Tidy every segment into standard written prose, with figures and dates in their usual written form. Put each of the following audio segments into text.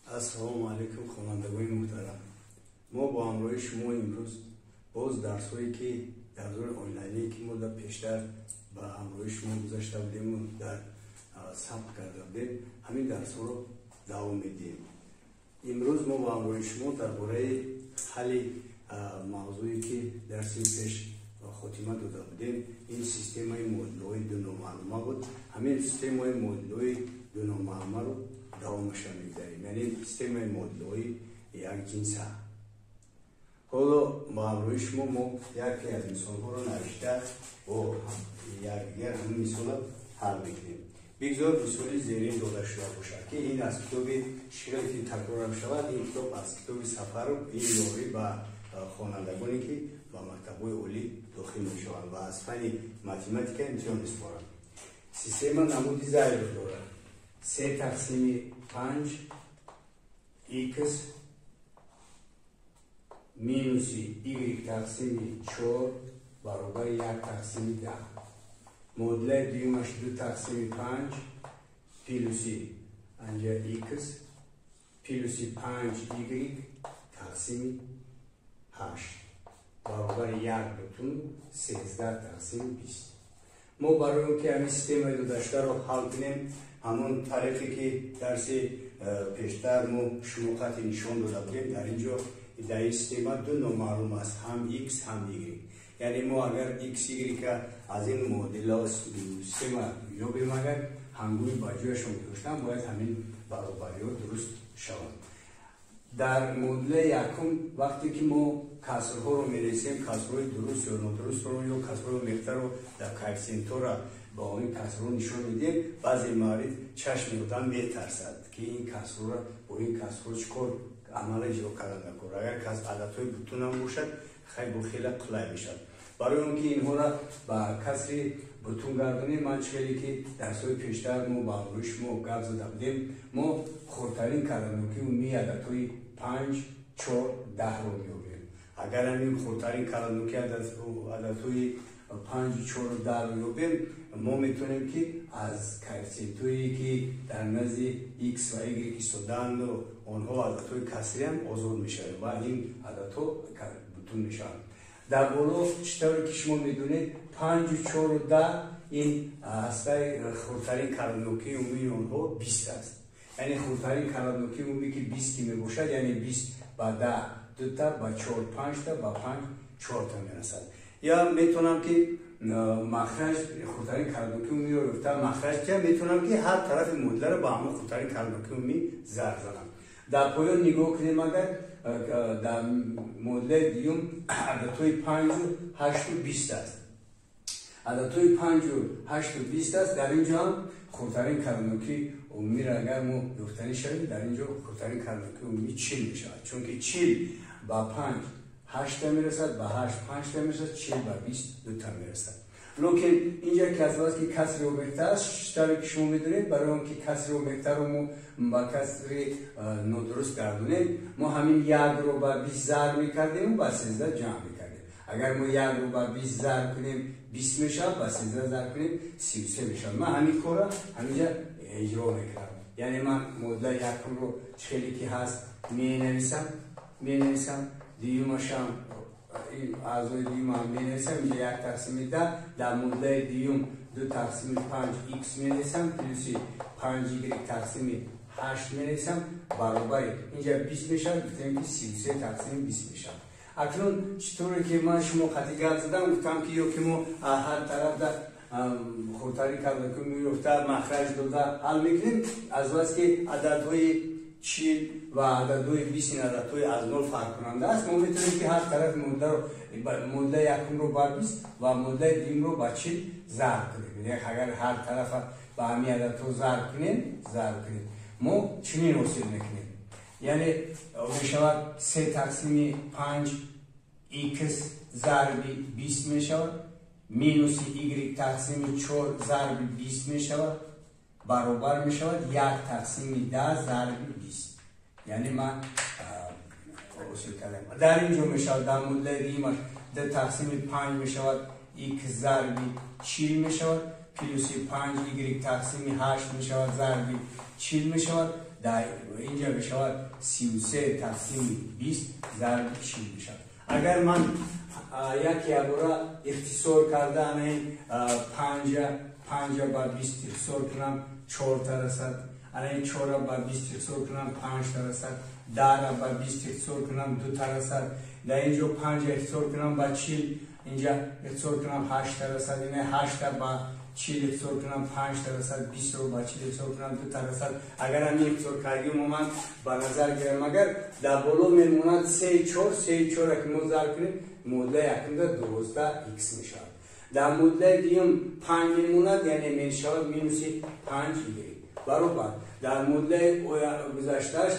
السلام علیکم خوانندگان محترم. ما با همراه شما امروز باز درس‌هایی که در دوره آنلاینی که ما در پیشتر با همراه شما گذاشته بودیم و در ثبت کرده بودیم همین درس‌ها رو دوام میدیم. امروز ما با همراه شما درباره حل موضوعی که درس پیش خاتمه داده بودیم این سیستم مدل‌های دو نامعلومه بود. همین سیستم مدل‌های دو نامعلومه رو دوامش می‌گذاریم، یعنی سیستم مدل‌های یک جنس. حالا با همراه شما ما یکی از مثال‌ها رو نوشته و یک همین مثال حل می‌کنیم. بگذار مثال زیرین داده شده باشد که این از کتاب شیراز که تکرار شود، این کتاب از کتاب سفر رو این یاری به خوانندگانی که با مکتب‌های عالی داخل می‌شوند و از فن متماتیک امتحان می‌سپارند. سیستم نمودی زیر دارد. 3/5 x minus y تقسیم 4 برابر 1/10. مدل دیومش 2/5 پیلوسی انجا x پیلوسی 5y تقسیم 8 برابر 1/13/20. ما برای اون که همین سیستم دو داشته رو حل کنیم همون طریقی که درس پیشتر ما شما خط نشان داده بودیم در اینجا در این سیستم دو نامعلوم است، هم x هم y. یعنی ما اگر x y که از این مدل سیستم یابیم اگر هنگوی با جایشون گذاشتن باید همین برابری ها درست شود. در مدل یکم وقتی که ما کسرها رو می‌نویسیم، کسرهای درست یا نادرست رو یا کسرهای مقدار رو در کوفیسینت را با این کسرها نشان میدیم. بعضی موارد چشم آدم میترسد که این کسرها با این کسرها چیکار عمل اجرا کردن نکنه. اگر کس عددهای بتون هم باشد خیلی قلع میشد. برای اون که اینها را با کسری بتون گردانیم من چیزی که درس‌های پیشتر ما با روش ما گپ زده بودیم، ما خردترین کلمه که اون عددهای 5 4 10 رو می‌یابیم. اگر همین خردترین کلمه که عددهای 5 4 10 رو می‌یابیم ما میتونیم که از کوفیسینت‌هایی که در نزد x و y ایستادند و آنها عددهای کسری هم آزاد میشن و این عددها بتون میشن. در بالا چطوری که شما میدونید 5 4 و 10 این هسته خردترین کلمه عمومی آنها 20 است. یعنی خردترین کلمه عمومی که 20 که میباشد یعنی 20 با 10 2 تا با 4 5 تا با 5 4 تا میرسد. یا میتونم که مخرج خردترین کلمه عمومی رو گفتم مخرج که میتونم که هر طرف مدل رو با هم خردترین کلمه عمومی ضرب زنم. در پایان نگاه کنیم اگر در مدل دیوم عددهای 5 و 8 و 20 است. عددهای 5 و 8 و 20 است. در اینجا هم خردترین کلمه که عمومی را اگر ما گفتنی شویم در اینجا خردترین کلمه که عمومی 40 می شود، چون که 40 با 5 8 تا میرسد، با 8 5 تا میرسد، 40 با 20 2 تا میرسد. لیکن اینجا که از وقتی کسر و مقدار است که شما میدونید برای اون که کسر و مقدار رو با کسر نادرست گردونیم ما همین 1 رو با 20 ضرب میکردیم و با 13 جمع میکردیم. اگر ما 1 رو با 20 ضرب کنیم 20 میشه، با 13 ضرب کنیم 33 میشه. من همین کار را همینجا اجرا میکردم. یعنی من مدل یکم رو چخیلی که هست مینویسم دیومش هم اعضای دیوم هم مینویسم اینجا 1/10. در مدل دیوم 2/5 x مینویسم پلوسی 5y تقسیم 8 مینویسم برابر اینجا 20 میشه، گفتم که 33/20 میشه. اکنون چطوری که من شما خطی گرد زدم گفتم که یا که ما هر طرف در خودتری کلمه که میگفته مخرج داده حل میکنیم از وقت که عددهای 40 و عددهای 20 این عددهای از 0 فرق کننده است. ما میتونیم که هر طرف مدل یکم رو با 20 و مدل دیم رو با 40 ضرب کنیم. یعنی اگر هر طرف با همین عددها ضرب کنیم ما چنین حاصل میکنیم. یعنی میشود 3/5 x ضرب 20 میشود مینوس y تقسیم 4 ضرب 20 میشود برابر میشود 1/10 ضرب 20. یعنی من حاصل کردم. در اینجا میشود در مدل دیمش 2/5 میشود x ضرب 40 میشود پلوس 5 y تقسیم 8 می شود ضرب 40 می شود. در اینجا می شود 33 تقسیم 20 ضرب 40 می شود. اگر من یک عبارت اختصار کردم 5 با 20 اختصار کنم 4 تا رسد. این 4 با 20 اختصار کنم 5 تا رسد. 10 با 20 اختصار کنم 2 تا رسد. در اینجا 5 اختصار کنم با 40 اینجا اختصار کنم 8 تا رسد. این 8 با 40 اختصار کنم 5 تا رسد. 20 رو با 40 اختصار کنم 2 تا رسد. اگر همین اختصار کردیم من به نظر گیرم اگر در بالا میموند 3 4 3 4 که مضرب کنیم مودل یکم در 12 x می شود. در مودل دیگه 5 میموند یعنی می شود مینوس 5 y برابر در مودل گذشتهش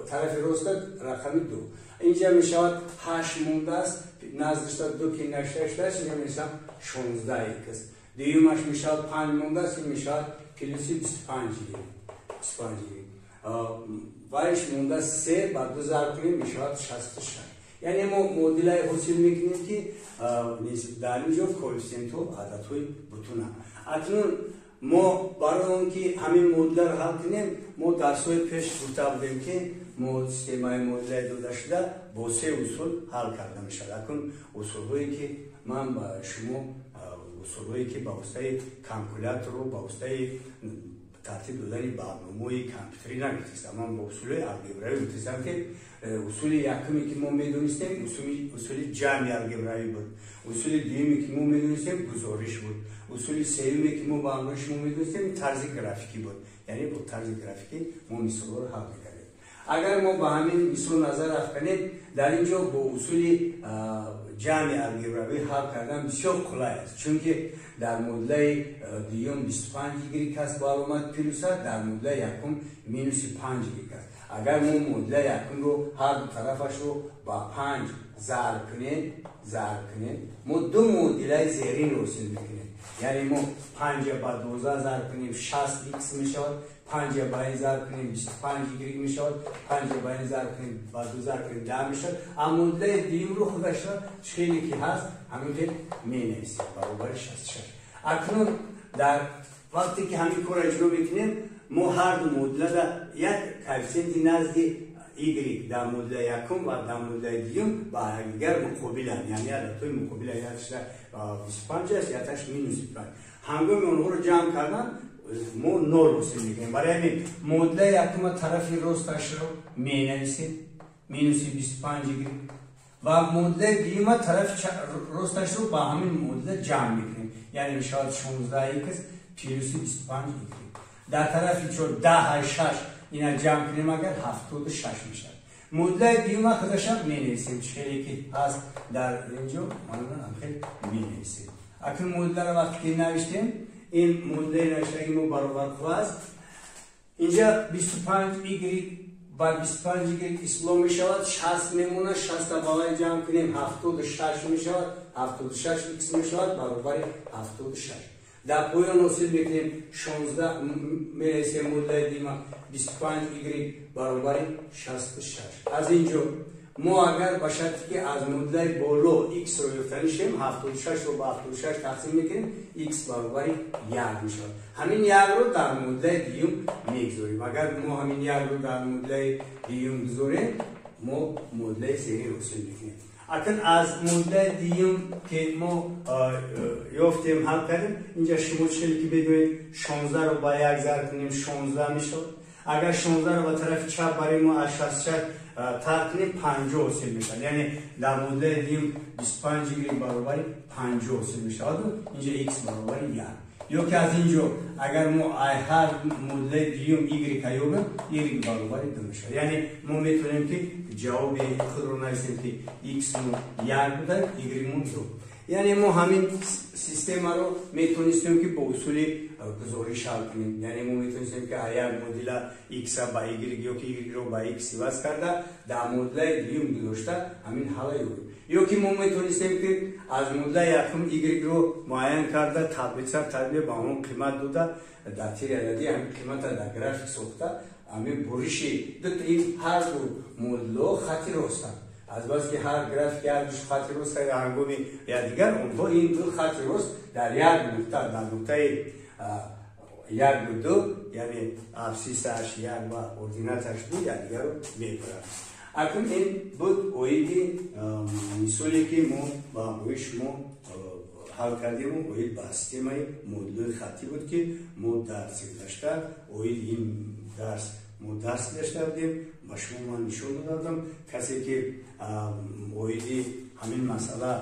طرف راست رقم 2 اینجا می شود 8 مونده است نزدش 2 که نشتهش اینجا می شود 16 x دیومش می شود 5 مونده است می شود پلوس 25 وایش مونده 3 با 2 ضرب کنیم می شود 66 یعنی ما مدل حاصل میکنیم که در اینجا کوفیسینت و عدد های بتونه. اکنون ما برای اون که همین مدل رو حل کنیم ما درس های پیش گفته بودیم که ما سیستم های مدل داده شده با 3 اصول حل کرده می شود. اکنون اصول هایی که من با شما اصول هایی که با واسطه کالکولاتور و با واسطه ترتیب دادن برنامه‌های کامپیوتری نمی‌تونستم. من با اصول الگبرایی می‌تونستم که اصول یکمی که ما می‌دونستیم اصول جمع الگبرایی بود. اصول دومی که ما می‌دونستیم گزارش بود. اصول سومی که ما با همراهش می‌دونستیم طرز گرافیکی بود. یعنی با طرز گرافیکی ما مثال رو حل می‌کردیم. اگر ما با همین مثال نظر افکنیم در اینجا با اصول جمع الگبرایی حل کردن بسیار قلای است چون که در مدل دیوم 25 y است با علامت پلوس در مدل یکم مینوس 5 y است. اگر ما مدل یکم رو هر دو طرفش رو با 5 ضرب کنیم ما دو مدل زیرین رو حاصل میکنیم. یعنی ما 5 با 12 ضرب کنیم 60 x می شود. 5 با این ضرب کنیم 25 y می شود. 5 با این ضرب کنیم با 2 ضرب کنیم 10 می شود. اما مدل دیوم رو خودش خیلی که هست همین که می نویسیم برابر 66. اکنون در وقتی که همین کار اجرا میکنیم ما هر دو مدل در یک کوفیسینت نزد y در مدل یکم و در مدل دیوم با دیگر مقابلن یعنی عددهای مقابل یکش 25 است یکش مینوس 5 هنگامی اونها رو جمع کردن ما 0 حاصل میکنیم. برای همین مدل یکم طرف راستش رو می نویسیم مینوس 25 y و مدل دیوم طرف راستش رو با همین مدل جمع میکنیم یعنی می شود 16 x پلوس 25 y. در طرف چون 10 6 اینا جمع کنیم اگر 76 میشه. مدل دیوم خودش هم می نویسیم چیزی که هست در اینجا من خیلی می نویسیم. اکنون مدل رو وقتی که نوشتیم این مدل نوشتگی ما برابر خواست اینجا 25 y با 25 y اصلاح می شود 60 میمونه 60 تا بالای جمع کنیم 76 می شود 76 x می شود برابر 76. در پایان حاصل میکنیم 16 میرسیم مدل دیما 25 y برابر 66. از اینجا ما اگر باشد که از مدل بالا x رو یفتنیشیم 76 رو با 76 تقسیم میکنیم x برابر 1 میشه. همین 1 رو در مدل دیوم میگذاریم. اگر ما همین 1 رو در مدل دیوم بذاریم ما مدل سری رو حاصل میکنیم. اکنون از مدل دیوم که ما یافتیم حل کردیم اینجا شما چیزی که بدونید 16 رو با 1 ضرب کنیم 16 میشه. اگر 16 رو با طرف چپ برای ما از 66 ترک کنیم 50 حاصل میشه. یعنی در مدل دیوم 25 y برابر 50 حاصل میشه. اینجا x برابر 1. یا که از اینجا اگر ما هر مدل دیوم y کیوبیم y برابر 2 میشه. یعنی ما میتونیم که جواب خود رو نویسیم که x مون 1 بوده y مون 2. یعنی ما همین سیستم رو میتونستیم که با اصول گزارش حل کنیم. یعنی ما میتونستیم که یک مدل x با y یا که y رو با x عوض کرده در مدل دیوم گذاشته همین حل رو. یا که ما میتونستیم که از مدل یکم y رو معین کرده تبدیل با اون قیمت داده در تیر عددی همین قیمت در گرافیک ساخته همین برشی این هر دو مدل خطی راستن از بس که هر گراف که هر خط راست هنگامی یا دیگر اونها این دو خط راست در یک نقطه در نقطه یک و دو یعنی ابسیسش یک و اردیناتش دو یا دیگر رو میبرد. اکنون این بود اویدی مثالی که ما با روی شما حل کردیم و اوید بستیم مدلوی خطی بود که ما درس گذاشته اوید این درس ما درس داشته بودیم با شما من نشون دادم کسی که اویدی همین مسئله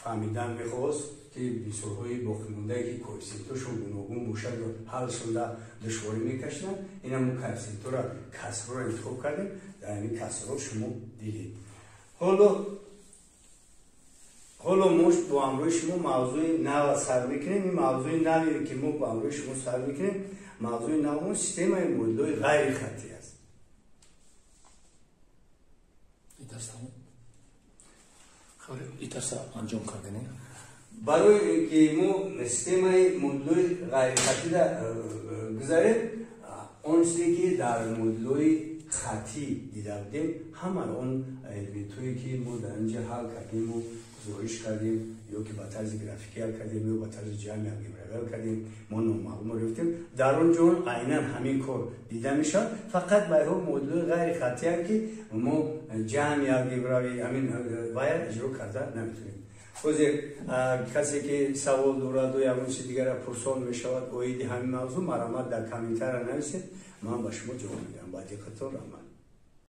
فهمیدن میخواست که بیسورهای باقی مونده که کوفیسینتشون گوناگون باشد و حلشون را دشواری میکشند این هم کوفیسینت را کسر رو انتخاب کردیم در این کسر رو شما دیدید. حالا ما با امروی شما موضوع نو سر میکنیم. این موضوع نوی که ما با امروی شما سر میکنیم موضوع نو سیستم مدلوی غیر خطی است. این درس انجام کردنی؟ برای که ما سیستم مدلوی غیر خطی را گذاریم اون چیزی که در مدلوی خطی دیده بودیم همه اون الگویی که ما در اینجا حل کردیم و زویش کردیم یا که با طرز گرافیکی حل کردیم یا با طرز جمعی الگوریتم کردیم ما نامعلوم رو رفتیم در اونجا عیناً همین کار دیده میشه فقط برای مدل غیر خطی هم که ما جمعی الگوریتم همین باید اجرا کرده نمیتونیم. کسی که سوال دارد و یا اون چیز دیگر پرسان میشود اویدی همین موضوع مرامت در کامنتر نویسید من با شما جواب میدم با دقت و رحمت.